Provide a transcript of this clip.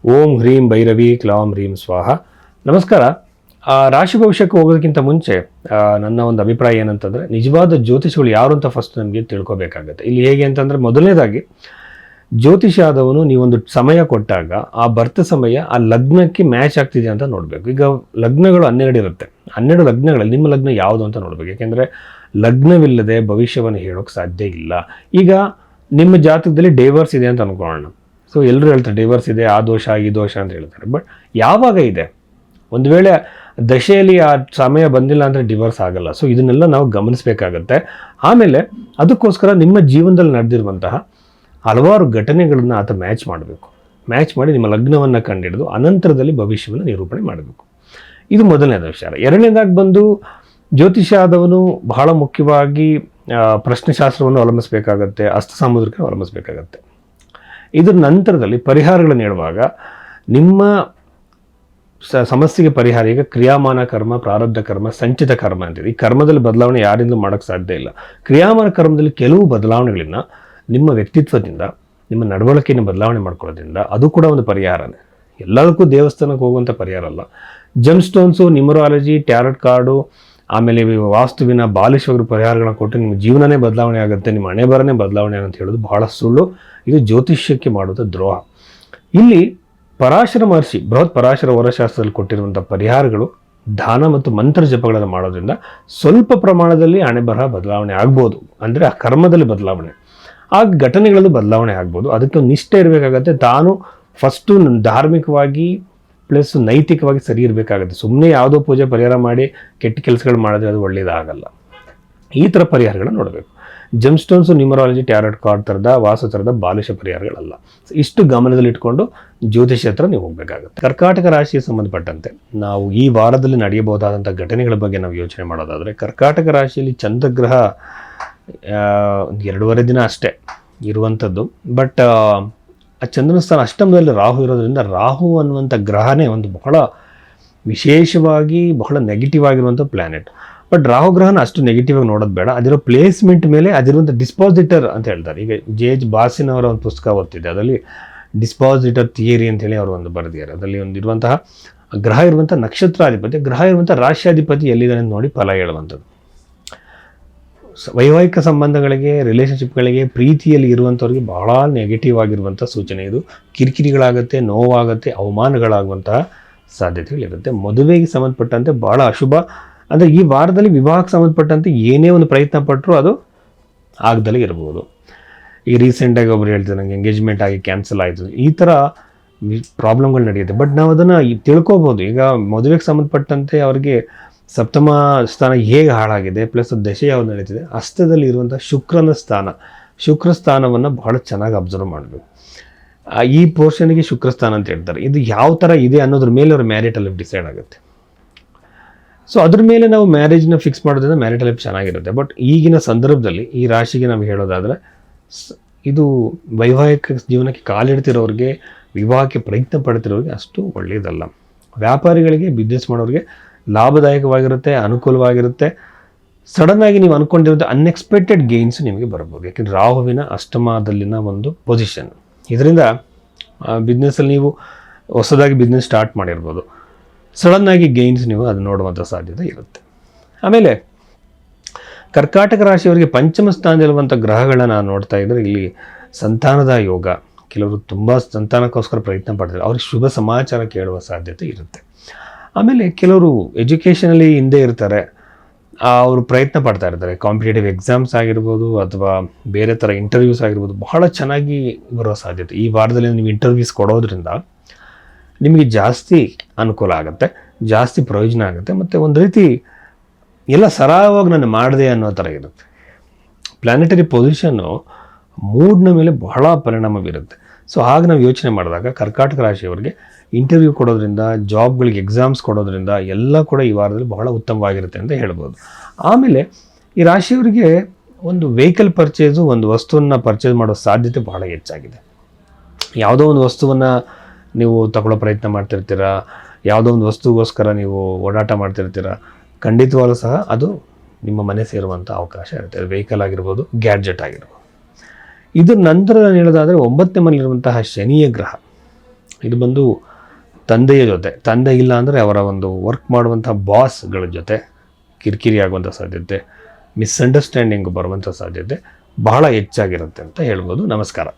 ಓಂ ಹ್ರೀಂ ಭೈರವಿ ಕ್ಲಾಂ ಹ್ರೀಂ ಸ್ವಾಹ. ನಮಸ್ಕಾರ. ರಾಶಿ ಭವಿಷ್ಯಕ್ಕೆ ಹೋಗೋದಕ್ಕಿಂತ ಮುಂಚೆ ನನ್ನ ಒಂದು ಅಭಿಪ್ರಾಯ ಏನಂತಂದರೆ, ನಿಜವಾದ ಜ್ಯೋತಿಷಿಗಳು ಯಾರು ಅಂತ ಫಸ್ಟ್ ನಮಗೆ ತಿಳ್ಕೊಬೇಕಾಗತ್ತೆ. ಇಲ್ಲಿ ಹೇಗೆ ಅಂತಂದರೆ, ಮೊದಲನೇದಾಗಿ ಜ್ಯೋತಿಷ ಆದವನು ನೀವೊಂದು ಸಮಯ ಕೊಟ್ಟಾಗ ಆ ಬರ್ತ ಸಮಯ ಆ ಲಗ್ನಕ್ಕೆ ಮ್ಯಾಚ್ ಆಗ್ತಿದೆ ಅಂತ ನೋಡಬೇಕು. ಈಗ ಲಗ್ನಗಳು 12 ಇರುತ್ತೆ. 12 ಲಗ್ನಗಳಲ್ಲಿ ನಿಮ್ಮ ಲಗ್ನ ಯಾವುದು ಅಂತ ನೋಡಬೇಕು. ಯಾಕೆಂದರೆ ಲಗ್ನವಿಲ್ಲದೆ ಭವಿಷ್ಯವನ್ನು ಹೇಳೋಕ್ಕೆ ಸಾಧ್ಯ ಇಲ್ಲ. ಈಗ ನಿಮ್ಮ ಜಾತಕದಲ್ಲಿ ಡೈವರ್ಸ್ ಇದೆ ಅಂತ ಅನ್ಕೊಳ್ಳೋಣ. ಸೊ ಎಲ್ಲರೂ ಹೇಳ್ತಾರೆ ಡೈವರ್ಸ್ ಇದೆ, ಆ ದೋಷ ಈ ದೋಷ ಅಂತ ಹೇಳ್ತಾರೆ. ಬಟ್ ಯಾವಾಗ ಇದೆ? ಒಂದು ವೇಳೆ ದಶೆಯಲ್ಲಿ ಆ ಸಮಯ ಬಂದಿಲ್ಲ ಅಂದರೆ ಡಿವೋರ್ಸ್ ಆಗಲ್ಲ. ಸೊ ಇದನ್ನೆಲ್ಲ ನಾವು ಗಮನಿಸಬೇಕಾಗತ್ತೆ. ಆಮೇಲೆ ಅದಕ್ಕೋಸ್ಕರ ನಿಮ್ಮ ಜೀವನದಲ್ಲಿ ನಡೆದಿರುವಂತಹ ಹಲವಾರು ಘಟನೆಗಳನ್ನು ಆತ ಮ್ಯಾಚ್ ಮಾಡಬೇಕು. ಮ್ಯಾಚ್ ಮಾಡಿ ನಿಮ್ಮ ಲಗ್ನವನ್ನು ಕಂಡಿಡಿದು ಅನಂತರದಲ್ಲಿ ಭವಿಷ್ಯವನ್ನು ನಿರೂಪಣೆ ಮಾಡಬೇಕು. ಇದು ಮೊದಲನೇದ ವಿಚಾರ. ಎರಡನೇದಾಗಿ ಬಂದು ಜ್ಯೋತಿಷ ಆದವನು ಬಹಳ ಮುಖ್ಯವಾಗಿ ಪ್ರಶ್ನೆಶಾಸ್ತ್ರವನ್ನು ಅವಲಂಬಿಸಬೇಕಾಗತ್ತೆ, ಅಸ್ತಸಾಮುದ್ರಿಕ ಅವಲಂಬಿಸಬೇಕಾಗತ್ತೆ. ಇದ್ರ ನಂತರದಲ್ಲಿ ಪರಿಹಾರಗಳನ್ನು ಹೇಳುವಾಗ ನಿಮ್ಮ ಸಮಸ್ಯೆಗೆ ಪರಿಹಾರ ಈಗ ಕ್ರಿಯಾಮಾನ ಕರ್ಮ, ಪ್ರಾರಬ್ಧ ಕರ್ಮ, ಸಂಚಿತ ಕರ್ಮ ಅಂತಿದೆ. ಈ ಕರ್ಮದಲ್ಲಿ ಬದಲಾವಣೆ ಯಾರಿಂದಲೂ ಮಾಡೋಕ್ಕೆ ಸಾಧ್ಯ ಇಲ್ಲ. ಕ್ರಿಯಾಮಾನ ಕರ್ಮದಲ್ಲಿ ಕೆಲವು ಬದಲಾವಣೆಗಳನ್ನ ನಿಮ್ಮ ವ್ಯಕ್ತಿತ್ವದಿಂದ, ನಿಮ್ಮ ನಡವಳಿಕೆಯನ್ನು ಬದಲಾವಣೆ ಮಾಡ್ಕೊಳ್ಳೋದ್ರಿಂದ ಅದು ಕೂಡ ಒಂದು ಪರಿಹಾರನೇ. ಎಲ್ಲದಕ್ಕೂ ದೇವಸ್ಥಾನಕ್ಕೆ ಹೋಗುವಂಥ ಪರಿಹಾರ ಅಲ್ಲ. ಜಮ್ ಸ್ಟೋನ್ಸು, ನ್ಯೂಮರಾಲಜಿ, ಟ್ಯಾರೋಟ್ ಕಾರ್ಡು, ಆಮೇಲೆ ವಾಸ್ತುವಿನ ಬಾಲಿಶವರು ಪರಿಹಾರಗಳನ್ನ ಕೊಟ್ಟು ನಿಮ್ಮ ಜೀವನನೇ ಬದಲಾವಣೆ ಆಗುತ್ತೆ, ನಿಮ್ಮ ಹಣೆ ಬರನೇ ಬದಲಾವಣೆ ಅಂತ ಹೇಳೋದು ಬಹಳ ಸುಳ್ಳು. ಇದು ಜ್ಯೋತಿಷ್ಯಕ್ಕೆ ಮಾಡುವಂಥ ದ್ರೋಹ. ಇಲ್ಲಿ ಪರಾಶರ ಮಹರ್ಷಿ ಬೃಹತ್ ಪರಾಶರ ವರಶಾಸ್ತ್ರದಲ್ಲಿ ಕೊಟ್ಟಿರುವಂಥ ಪರಿಹಾರಗಳು ದಾನ ಮತ್ತು ಮಂತ್ರ ಜಪಗಳನ್ನು ಮಾಡೋದ್ರಿಂದ ಸ್ವಲ್ಪ ಪ್ರಮಾಣದಲ್ಲಿ ಹಣೆ ಬರಹ ಬದಲಾವಣೆ ಆಗ್ಬೋದು. ಅಂದರೆ ಆ ಕರ್ಮದಲ್ಲಿ ಬದಲಾವಣೆ, ಆ ಘಟನೆಗಳಲ್ಲೂ ಬದಲಾವಣೆ ಆಗ್ಬೋದು. ಅದಕ್ಕೆ ಒಂದು ನಿಷ್ಠೆ ಇರಬೇಕಾಗತ್ತೆ. ತಾನು ಫಸ್ಟು ಧಾರ್ಮಿಕವಾಗಿ ಪ್ಲಸ್ ನೈತಿಕವಾಗಿ ಸರಿ ಇರಬೇಕಾಗತ್ತೆ. ಸುಮ್ಮನೆ ಯಾವುದೋ ಪೂಜೆ ಪರಿಹಾರ ಮಾಡಿ ಕೆಟ್ಟ ಕೆಲಸಗಳು ಮಾಡಿದ್ರೆ ಅದು ಒಳ್ಳೆಯದಾಗಲ್ಲ. ಈ ಥರ ಪರಿಹಾರಗಳನ್ನ ನೋಡಬೇಕು. ಜಮ್ ಸ್ಟೋನ್ಸು, ನ್ಯೂಮರಾಲಜಿ, ಟ್ಯಾರೋಟ್ ಕಾರ್ಡ್ ಥರದ ವಾಸು ಥರದ ಬಾಲಿಶ ಪರಿಹಾರಗಳಲ್ಲ. ಇಷ್ಟು ಗಮನದಲ್ಲಿಟ್ಕೊಂಡು ಜ್ಯೋತಿಷ ಹತ್ರ ನೀವು ಹೋಗಬೇಕಾಗುತ್ತೆ. ಕರ್ಕಾಟಕ ರಾಶಿಗೆ ಸಂಬಂಧಪಟ್ಟಂತೆ ನಾವು ಈ ವಾರದಲ್ಲಿ ನಡೆಯಬಹುದಾದಂಥ ಘಟನೆಗಳ ಬಗ್ಗೆ ನಾವು ಯೋಚನೆ ಮಾಡೋದಾದರೆ, ಕರ್ಕಾಟಕ ರಾಶಿಯಲ್ಲಿ ಚಂದ್ರಗ್ರಹ 2.5 ದಿನ ಅಷ್ಟೇ ಇರುವಂಥದ್ದು. ಬಟ್ ಆ ಚಂದ್ರನ ಸ್ಥಾನ ಅಷ್ಟಮದಲ್ಲಿ ರಾಹು ಇರೋದ್ರಿಂದ, ರಾಹು ಅನ್ನುವಂಥ ಗ್ರಹನೇ ಒಂದು ಬಹಳ ವಿಶೇಷವಾಗಿ ಬಹಳ ನೆಗೆಟಿವ್ ಆಗಿರುವಂಥ ಪ್ಲ್ಯಾನೆಟ್. ಬಟ್ ರಾಹು ಗ್ರಹನ ಅಷ್ಟು ನೆಗೆಟಿವ್ ಆಗಿ ನೋಡೋದು ಬೇಡ. ಅದಿರೋ ಪ್ಲೇಸ್ಮೆಂಟ್ ಮೇಲೆ ಅದಿರುವಂಥ ಡಿಸ್ಪಾಸಿಟರ್ ಅಂತ ಹೇಳ್ತಾರೆ. ಈಗ ಜೆ.ಎಚ್. ಬಾಸಿನವರ ಒಂದು ಪುಸ್ತಕ ಓದ್ತಿದ್ದೆ, ಅದರಲ್ಲಿ ಡಿಸ್ಪಾಸಿಟರ್ ಥಿಯರಿ ಅಂತೇಳಿ ಅವರು ಒಂದು ಬರೆದಿದ್ದಾರೆ. ಅದರಲ್ಲಿ ಒಂದು ಇರುವಂತಹ ಗ್ರಹ ಇರುವಂಥ ನಕ್ಷತ್ರಾಧಿಪತಿ, ಗ್ರಹ ಇರುವಂಥ ರಾಶ್ಯಾಧಿಪತಿ ಎಲ್ಲಿದ್ದಾನೆ ನೋಡಿ ಫಲ ಹೇಳುವಂಥದ್ದು. ವೈವಾಹಿಕ ಸಂಬಂಧಗಳಿಗೆ, ರಿಲೇಷನ್ಶಿಪ್ಗಳಿಗೆ, ಪ್ರೀತಿಯಲ್ಲಿ ಇರುವಂಥವ್ರಿಗೆ ಬಹಳ ನೆಗೆಟಿವ್ ಆಗಿರುವಂಥ ಸೂಚನೆ ಇದು. ಕಿರಿಕಿರಿಗಳಾಗುತ್ತೆ, ನೋವಾಗುತ್ತೆ, ಅವಮಾನಗಳಾಗುವಂತಹ ಸಾಧ್ಯತೆಗಳಿರುತ್ತೆ. ಮದುವೆಗೆ ಸಂಬಂಧಪಟ್ಟಂತೆ ಬಹಳ ಅಶುಭ. ಅಂದರೆ ಈ ವಾರದಲ್ಲಿ ವಿವಾಹಕ್ಕೆ ಸಂಬಂಧಪಟ್ಟಂತೆ ಏನೇ ಒಂದು ಪ್ರಯತ್ನ ಪಟ್ಟರೂ ಅದು ಆಗದಲ್ಲೇ ಇರ್ಬೋದು. ಈಗ ರೀಸೆಂಟಾಗಿ ಒಬ್ರು ಹೇಳ್ತಾರೆ ನನಗೆ ಎಂಗೇಜ್ಮೆಂಟ್ ಆಗಿ ಕ್ಯಾನ್ಸಲ್ ಆಯಿತು, ಈ ಥರ ಪ್ರಾಬ್ಲಮ್ಗಳು ನಡೆಯುತ್ತೆ. ಬಟ್ ನಾವು ಅದನ್ನು ತಿಳ್ಕೊಬೋದು. ಈಗ ಮದುವೆಗೆ ಸಂಬಂಧಪಟ್ಟಂತೆ ಅವ್ರಿಗೆ ಸಪ್ತಮ ಸ್ಥಾನ ಹೇಗೆ ಹಾಳಾಗಿದೆ, ಪ್ಲಸ್ ದಶೆ ಯಾವ್ದು ನಡೀತಿದೆ, ಹಸ್ತದಲ್ಲಿ ಇರುವಂಥ ಶುಕ್ರನ ಸ್ಥಾನ, ಶುಕ್ರ ಸ್ಥಾನವನ್ನು ಬಹಳ ಚೆನ್ನಾಗಿ ಅಬ್ಸರ್ವ್ ಮಾಡಬೇಕು. ಈ ಪೋರ್ಷನ್ಗೆ ಶುಕ್ರ ಸ್ಥಾನ ಅಂತ ಹೇಳ್ತಾರೆ. ಇದು ಯಾವ ಥರ ಇದೆ ಅನ್ನೋದ್ರ ಮೇಲೆ ಅವ್ರ ಮ್ಯಾರಿಟಲ್ ಲೈಫ್ ಡಿಸೈಡ್ ಆಗುತ್ತೆ. ಸೊ ಅದ್ರ ಮೇಲೆ ನಾವು ಮ್ಯಾರೇಜ್ನ ಫಿಕ್ಸ್ ಮಾಡೋದ್ರಿಂದ ಮ್ಯಾರಿಟಲ್ ಲೈಫ್ ಚೆನ್ನಾಗಿರುತ್ತೆ. ಬಟ್ ಈಗಿನ ಸಂದರ್ಭದಲ್ಲಿ ಈ ರಾಶಿಗೆ ನಾವು ಹೇಳೋದಾದರೆ, ಇದು ವೈವಾಹಿಕ ಜೀವನಕ್ಕೆ ಕಾಲಿಡ್ತಿರೋರಿಗೆ, ವಿವಾಹಕ್ಕೆ ಪ್ರಯತ್ನ ಪಡ್ತಿರೋರಿಗೆ ಅಷ್ಟು ಒಳ್ಳೆಯದಲ್ಲ. ವ್ಯಾಪಾರಿಗಳಿಗೆ, ಬಿಸ್ನೆಸ್ ಮಾಡೋರಿಗೆ ಲಾಭದಾಯಕವಾಗಿರುತ್ತೆ, ಅನುಕೂಲವಾಗಿರುತ್ತೆ. ಸಡನ್ನಾಗಿ ನೀವು ಅಂದ್ಕೊಂಡಿರೋದು ಅನ್ಎಕ್ಸ್ಪೆಕ್ಟೆಡ್ ಗೇನ್ಸ್ ನಿಮಗೆ ಬರ್ಬೋದು. ಯಾಕೆಂದರೆ ರಾಹುವಿನ ಅಷ್ಟಮದಲ್ಲಿನ ಒಂದು ಪೊಸಿಷನ್. ಇದರಿಂದ ಬಿಸ್ನೆಸ್ಸಲ್ಲಿ ನೀವು ಹೊಸದಾಗಿ ಬಿಸ್ನೆಸ್ ಸ್ಟಾರ್ಟ್ ಮಾಡಿರ್ಬೋದು, ಸಡನ್ನಾಗಿ ಗೇನ್ಸ್ ನೀವು ಅದು ನೋಡುವಂಥ ಸಾಧ್ಯತೆ ಇರುತ್ತೆ. ಆಮೇಲೆ ಕರ್ಕಾಟಕ ರಾಶಿಯವರಿಗೆ ಪಂಚಮ ಸ್ಥಾನದಲ್ಲಿರುವಂಥ ಗ್ರಹಗಳನ್ನ ನಾನು ನೋಡ್ತಾ ಇದ್ದರೆ, ಇಲ್ಲಿ ಸಂತಾನದ ಯೋಗ, ಕೆಲವರು ತುಂಬ ಸಂತಾನಕ್ಕೋಸ್ಕರ ಪ್ರಯತ್ನ ಪಡ್ತಾರೆ, ಅವ್ರಿಗೆ ಶುಭ ಸಮಾಚಾರ ಕೇಳುವ ಸಾಧ್ಯತೆ ಇರುತ್ತೆ. ಆಮೇಲೆ ಕೆಲವರು ಎಜುಕೇಷನಲ್ಲಿ ಹಿಂದೆ ಇರ್ತಾರೆ, ಅವರು ಪ್ರಯತ್ನ ಪಡ್ತಾ ಇರ್ತಾರೆ. ಕಾಂಪಿಟೇಟಿವ್ ಎಕ್ಸಾಮ್ಸ್ ಆಗಿರ್ಬೋದು ಅಥವಾ ಬೇರೆ ಥರ ಇಂಟರ್ವ್ಯೂಸ್ ಆಗಿರ್ಬೋದು, ಬಹಳ ಚೆನ್ನಾಗಿ ಬರೋ ಸಾಧ್ಯತೆ. ಈ ವಾರದಲ್ಲಿ ನೀವು ಇಂಟರ್ವ್ಯೂಸ್ ಕೊಡೋದ್ರಿಂದ ನಿಮಗೆ ಜಾಸ್ತಿ ಅನುಕೂಲ ಆಗುತ್ತೆ, ಜಾಸ್ತಿ ಪ್ರಯೋಜನ ಆಗುತ್ತೆ. ಮತ್ತು ಒಂದು ರೀತಿ ಎಲ್ಲ ಸರಾಗವಾಗಿ ನಾನು ಮಾಡಿದೆ ಅನ್ನೋ ಥರ ಇರುತ್ತೆ. ಪ್ಲಾನೆಟರಿ ಪೊಸಿಷನ್ನು ಮೂಡ್ನ ಮೇಲೆ ಬಹಳ ಪರಿಣಾಮ ಬೀರುತ್ತೆ. ಸೊ ಹಾಗೆ ನಾವು ಯೋಚನೆ ಮಾಡಿದಾಗ ಕರ್ಕಾಟಕ ರಾಶಿಯವರಿಗೆ ಇಂಟರ್ವ್ಯೂ ಕೊಡೋದ್ರಿಂದ, ಜಾಬ್ಗಳಿಗೆ ಎಕ್ಸಾಮ್ಸ್ ಕೊಡೋದ್ರಿಂದ ಎಲ್ಲ ಕೂಡ ಈ ವಾರದಲ್ಲಿ ಬಹಳ ಉತ್ತಮವಾಗಿರುತ್ತೆ ಅಂತ ಹೇಳ್ಬೋದು. ಆಮೇಲೆ ಈ ರಾಶಿಯವರಿಗೆ ಒಂದು ವೆಹಿಕಲ್ ಪರ್ಚೇಸು, ಒಂದು ವಸ್ತುವನ್ನು ಪರ್ಚೇಸ್ ಮಾಡೋ ಸಾಧ್ಯತೆ ಬಹಳ ಹೆಚ್ಚಾಗಿದೆ. ಯಾವುದೋ ಒಂದು ವಸ್ತುವನ್ನು ನೀವು ತಗೊಳ್ಳೋ ಪ್ರಯತ್ನ ಮಾಡ್ತಿರ್ತೀರ, ಯಾವುದೋ ಒಂದು ವಸ್ತುಗೋಸ್ಕರ ನೀವು ಓಡಾಟ ಮಾಡ್ತಿರ್ತೀರ, ಖಂಡಿತವಾಗಲೂ ಸಹ ಅದು ನಿಮ್ಮ ಮನೆ ಸೇರುವಂಥ ಅವಕಾಶ ಇರುತ್ತೆ. ವೆಹಿಕಲ್ ಆಗಿರ್ಬೋದು, ಗ್ಯಾಡ್ಜೆಟ್ ಆಗಿರ್ಬೋದು. ಇದ್ರ ನಂತರ ನಾನು ಹೇಳೋದಾದರೆ 9ನೇ ಮನೆಯಲ್ಲಿರುವಂತಹ ಶನಿಯ ಗ್ರಹ ಇದು ಬಂದು ತಂದೆಯ ಜೊತೆ, ತಂದೆ ಇಲ್ಲ ಅಂದರೆ ಅವರ ಒಂದು ವರ್ಕ್ ಮಾಡುವಂಥ ಬಾಸ್ಗಳ ಜೊತೆ ಕಿರಿಕಿರಿ ಆಗುವಂಥ ಸಾಧ್ಯತೆ, ಮಿಸ್ಅಂಡರ್ಸ್ಟ್ಯಾಂಡಿಂಗ್ ಬರುವಂಥ ಸಾಧ್ಯತೆ ಬಹಳ ಹೆಚ್ಚಾಗಿರುತ್ತೆ ಅಂತ ಹೇಳ್ಬೋದು. ನಮಸ್ಕಾರ.